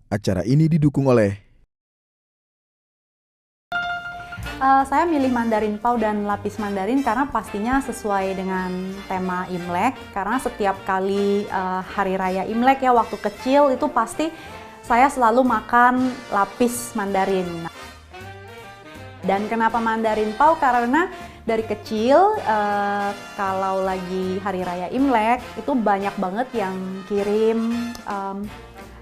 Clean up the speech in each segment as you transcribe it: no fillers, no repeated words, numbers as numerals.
Acara ini didukung oleh Saya milih Mandarin Pau dan lapis Mandarin karena pastinya sesuai dengan tema Imlek. Karena setiap kali hari raya Imlek ya, waktu kecil itu pasti saya selalu makan lapis Mandarin. Dan kenapa Mandarin Pau? Karena dari kecil kalau lagi hari raya Imlek itu banyak banget yang kirim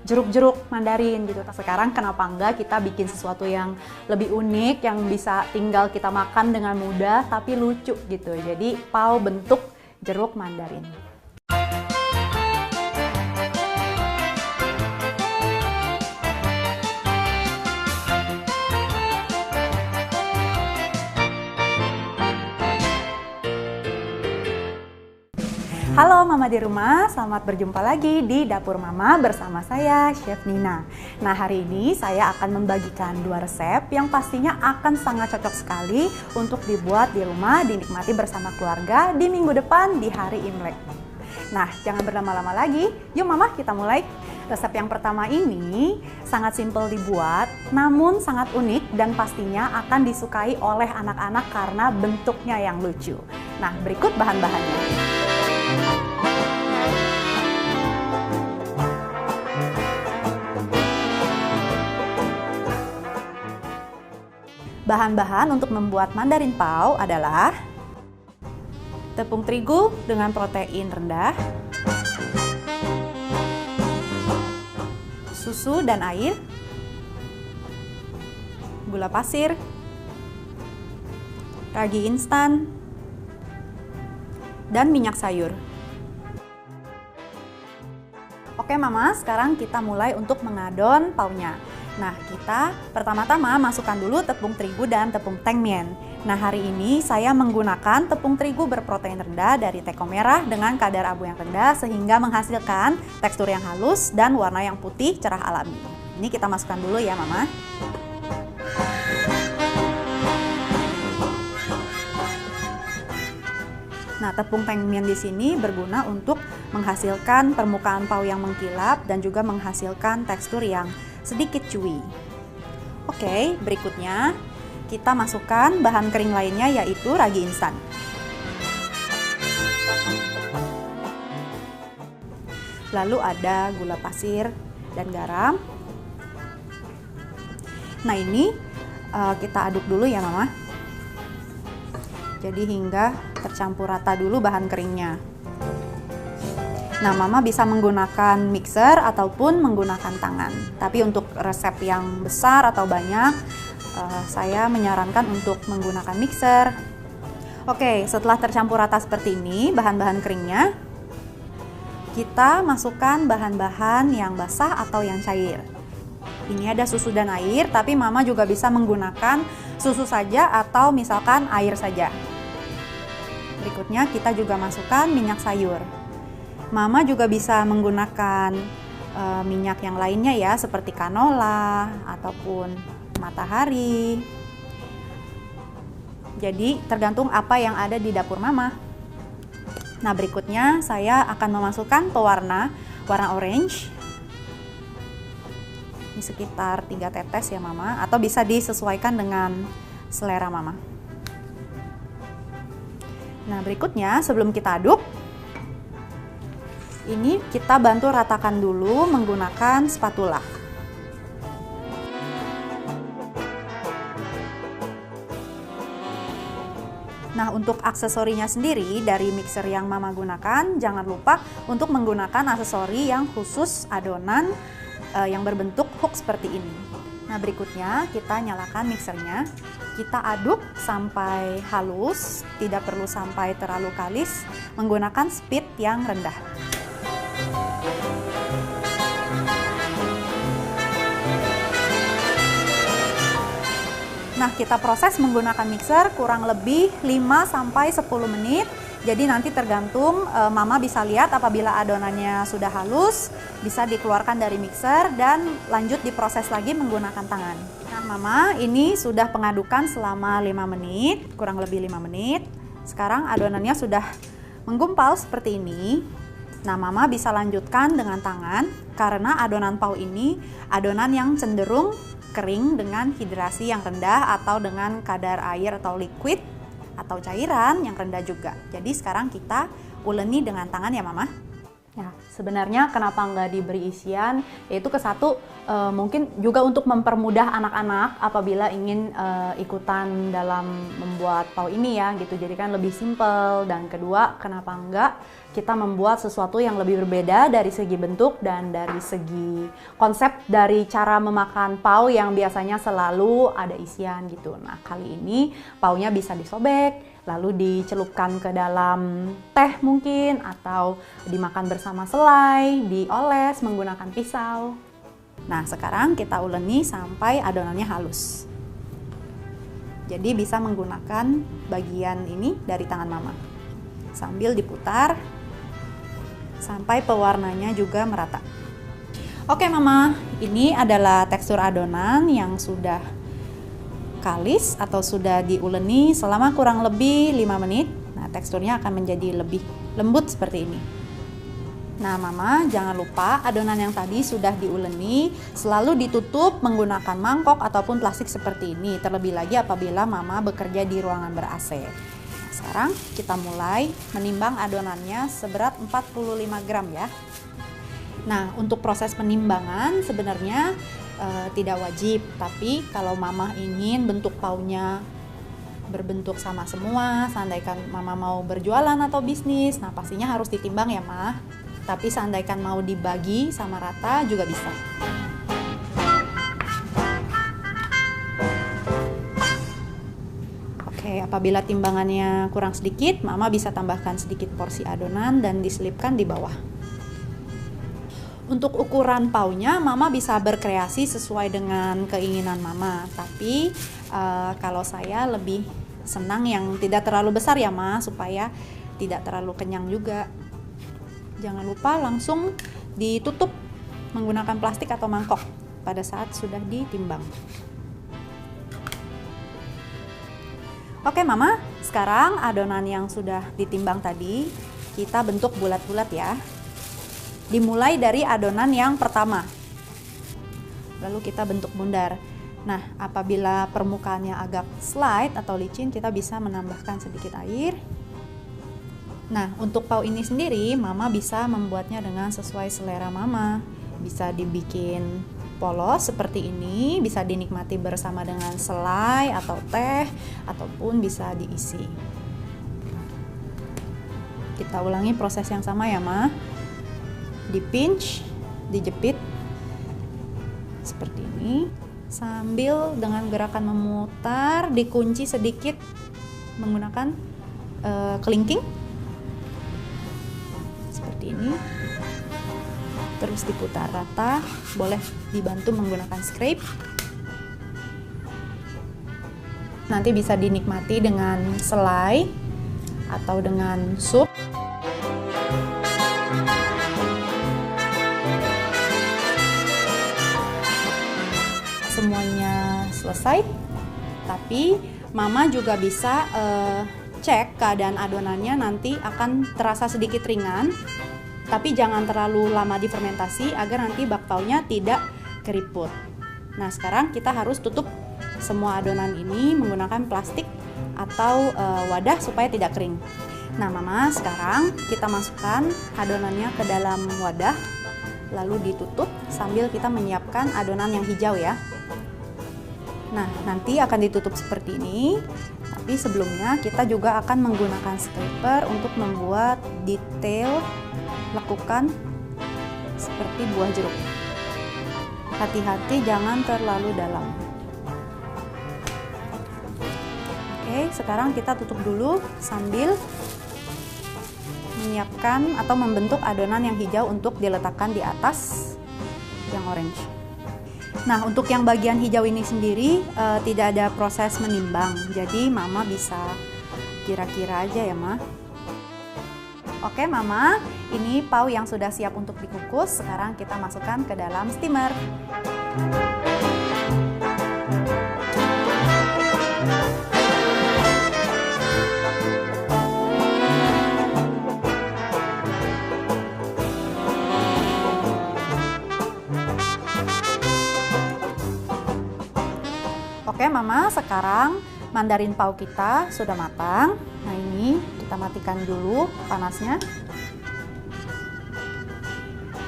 jeruk-jeruk Mandarin gitu. Sekarang kenapa enggak kita bikin sesuatu yang lebih unik, yang bisa tinggal kita makan dengan mudah tapi lucu gitu. Jadi pau bentuk jeruk Mandarin. Halo Mama di rumah, selamat berjumpa lagi di Dapur Mama bersama saya, Chef Nina. Nah, hari ini saya akan membagikan 2 resep yang pastinya akan sangat cocok sekali untuk dibuat di rumah, dinikmati bersama keluarga di minggu depan di hari Imlek. Nah, jangan berlama-lama lagi, yuk Mama kita mulai. Resep yang pertama ini sangat simpel dibuat, namun sangat unik dan pastinya akan disukai oleh anak-anak karena bentuknya yang lucu. Nah, berikut bahan-bahannya. Bahan-bahan untuk membuat Mandarin Pau adalah tepung terigu dengan protein rendah, susu dan air, gula pasir, ragi instan, dan minyak sayur. Oke Mama, sekarang kita mulai untuk mengadon paunya. Nah, kita pertama-tama masukkan dulu tepung terigu dan tepung tengmen. Nah, hari ini saya menggunakan tepung terigu berprotein rendah dari teko merah dengan kadar abu yang rendah sehingga menghasilkan tekstur yang halus dan warna yang putih cerah alami. Ini kita masukkan dulu ya, Mama. Nah, tepung tengmen di sini berguna untuk menghasilkan permukaan pau yang mengkilap dan juga menghasilkan tekstur yang sedikit chewy. Oke, berikutnya kita masukkan bahan kering lainnya yaitu ragi instan. Lalu ada gula pasir dan garam. Nah, ini kita aduk dulu ya Mama. Jadi hingga tercampur rata dulu bahan keringnya. Nah, Mama bisa menggunakan mixer ataupun menggunakan tangan. Tapi untuk resep yang besar atau banyak, saya menyarankan untuk menggunakan mixer. Oke, setelah tercampur rata seperti ini, bahan-bahan keringnya, kita masukkan bahan-bahan yang basah atau yang cair. Ini ada susu dan air, tapi Mama juga bisa menggunakan susu saja atau misalkan air saja. Berikutnya kita juga masukkan minyak sayur. Mama juga bisa menggunakan minyak yang lainnya ya, seperti canola ataupun matahari. Jadi tergantung apa yang ada di dapur Mama. Nah, berikutnya saya akan memasukkan pewarna warna orange. Ini sekitar 3 tetes ya Mama, atau bisa disesuaikan dengan selera Mama. Nah, berikutnya sebelum kita aduk, ini kita bantu ratakan dulu menggunakan spatula. Nah, untuk aksesorinya sendiri dari mixer yang Mama gunakan, jangan lupa untuk menggunakan aksesori yang khusus adonan yang berbentuk hook seperti ini. Nah, berikutnya kita nyalakan mixernya. Kita aduk sampai halus, tidak perlu sampai terlalu kalis, menggunakan speed yang rendah. Nah, kita proses menggunakan mixer kurang lebih 5-10 menit. Jadi nanti tergantung, Mama bisa lihat apabila adonannya sudah halus, bisa dikeluarkan dari mixer dan lanjut diproses lagi menggunakan tangan. Nah Mama, ini sudah pengadukan selama 5 menit, kurang lebih 5 menit. Sekarang adonannya sudah menggumpal seperti ini. Nah, Mama bisa lanjutkan dengan tangan karena adonan pau ini adonan yang cenderung kering dengan hidrasi yang rendah atau dengan kadar air atau liquid atau cairan yang rendah juga. Jadi sekarang kita uleni dengan tangan ya Mama. Ya, sebenarnya kenapa nggak diberi isian, yaitu kesatu mungkin juga untuk mempermudah anak-anak apabila ingin ikutan dalam membuat pau ini ya gitu, jadi kan lebih simple. Dan kedua, kenapa nggak kita membuat sesuatu yang lebih berbeda dari segi bentuk dan dari segi konsep dari cara memakan pau yang biasanya selalu ada isian gitu. Nah, kali ini paunya bisa disobek, lalu dicelupkan ke dalam teh mungkin, atau dimakan bersama selai, dioles menggunakan pisau. Nah, sekarang kita uleni sampai adonannya halus. Jadi bisa menggunakan bagian ini dari tangan Mama. Sambil diputar sampai pewarnanya juga merata. Oke Mama, ini adalah tekstur adonan yang sudah kalis atau sudah diuleni selama kurang lebih 5 menit. Nah, teksturnya akan menjadi lebih lembut seperti ini. Nah, Mama jangan lupa adonan yang tadi sudah diuleni selalu ditutup menggunakan mangkok ataupun plastik seperti ini. Terlebih lagi apabila Mama bekerja di ruangan ber-AC. Nah, sekarang kita mulai menimbang adonannya seberat 45 gram ya. Nah, untuk proses penimbangan sebenarnya tidak wajib, tapi kalau Mama ingin bentuk paunya berbentuk sama semua, seandainya Mama mau berjualan atau bisnis, nah pastinya harus ditimbang ya Ma. Tapi seandainya mau dibagi sama rata juga bisa. Oke, apabila timbangannya kurang sedikit, Mama bisa tambahkan sedikit porsi adonan dan diselipkan di bawah. Untuk ukuran paunya, Mama bisa berkreasi sesuai dengan keinginan Mama. Tapi kalau saya lebih senang yang tidak terlalu besar ya Ma, supaya tidak terlalu kenyang juga. Jangan lupa langsung ditutup menggunakan plastik atau mangkok pada saat sudah ditimbang. Oke Mama, sekarang adonan yang sudah ditimbang tadi kita bentuk bulat-bulat ya. Dimulai dari adonan yang pertama, lalu kita bentuk bundar. Nah, apabila permukaannya agak slide atau licin, kita bisa menambahkan sedikit air. Nah, untuk pau ini sendiri, Mama bisa membuatnya dengan sesuai selera Mama. Bisa dibikin polos seperti ini, bisa dinikmati bersama dengan selai atau teh, ataupun bisa diisi. Kita ulangi proses yang sama ya Ma. Dipinch, dijepit seperti ini, sambil dengan gerakan memutar dikunci sedikit menggunakan kelingking seperti ini, terus diputar rata, boleh dibantu menggunakan scrape. Nanti bisa dinikmati dengan selai atau dengan sup. Semuanya selesai, tapi Mama juga bisa cek keadaan adonannya, nanti akan terasa sedikit ringan, tapi jangan terlalu lama difermentasi agar nanti bakpaunya tidak keriput. Nah, sekarang kita harus tutup semua adonan ini menggunakan plastik atau wadah supaya tidak kering. Nah Mama, sekarang kita masukkan adonannya ke dalam wadah, lalu ditutup sambil kita menyiapkan adonan yang hijau ya. Nah, nanti akan ditutup seperti ini, tapi sebelumnya kita juga akan menggunakan scraper untuk membuat detail lekukan seperti buah jeruk. Hati-hati jangan terlalu dalam. Oke, sekarang kita tutup dulu sambil menyiapkan atau membentuk adonan yang hijau untuk diletakkan di atas yang orange. Nah, untuk yang bagian hijau ini sendiri tidak ada proses menimbang, jadi Mama bisa kira-kira aja ya Ma. Oke Mama, ini pau yang sudah siap untuk dikukus. Sekarang kita masukkan ke dalam steamer. Oke Mama, sekarang Mandarin Pau kita sudah matang. Nah ini kita matikan dulu panasnya.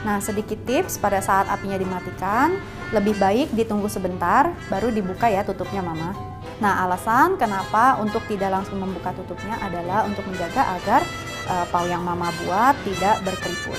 Nah sedikit tips pada saat apinya dimatikan, lebih baik ditunggu sebentar baru dibuka ya tutupnya Mama. Nah alasan kenapa untuk tidak langsung membuka tutupnya adalah untuk menjaga agar pau yang Mama buat tidak berkeriput.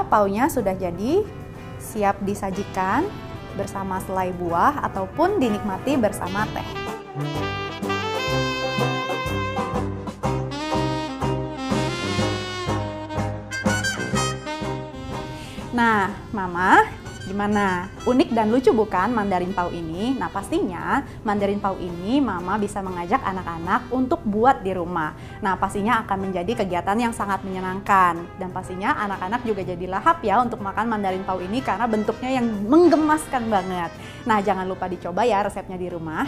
Paunya sudah jadi, siap disajikan bersama selai buah ataupun dinikmati bersama teh. Nah, Mama, gimana? Unik dan lucu bukan Mandarin Pau ini? Nah, pastinya Mandarin Pau ini Mama bisa mengajak anak-anak untuk buat di rumah. Nah, pastinya akan menjadi kegiatan yang sangat menyenangkan. Dan pastinya anak-anak juga jadi lahap ya untuk makan Mandarin Pau ini karena bentuknya yang menggemaskan banget. Nah, jangan lupa dicoba ya resepnya di rumah.